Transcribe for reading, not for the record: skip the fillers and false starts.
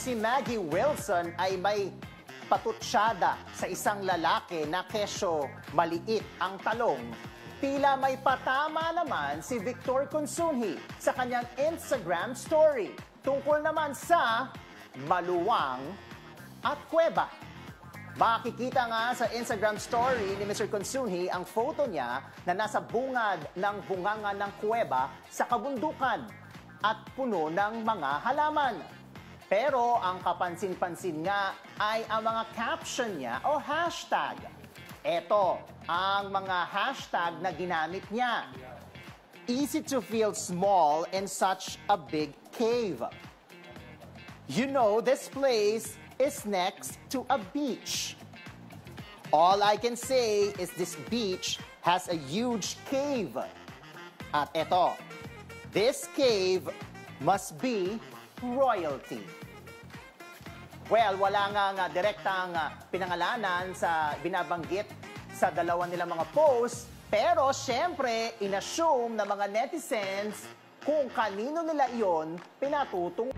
si Maggie Wilson ay may patutsyada sa isang lalaki na kesyo maliit ang talong, tila may patama naman si Victor Consunji sa kanyang Instagram story tungkol naman sa maluwang at kuweba. Makikita nga sa Instagram story ni Mr. Consunji ang photo niya na nasa bungad ng bunganga ng kuweba sa kabundukan at puno ng mga halaman. Pero ang kapansin-pansin nga ay ang mga caption niya o hashtag. Ito ang mga hashtag na ginamit niya. Easy to feel small in such a big cave. You know, this place is next to a beach. All I can say is this beach has a huge cave. At ito, this cave must be royalty. Well, wala nga direktang pinangalanan sa binabanggit sa dalawa nilang mga posts, pero syempre, inassume ng mga netizens kung kanino nila iyon pinatutong.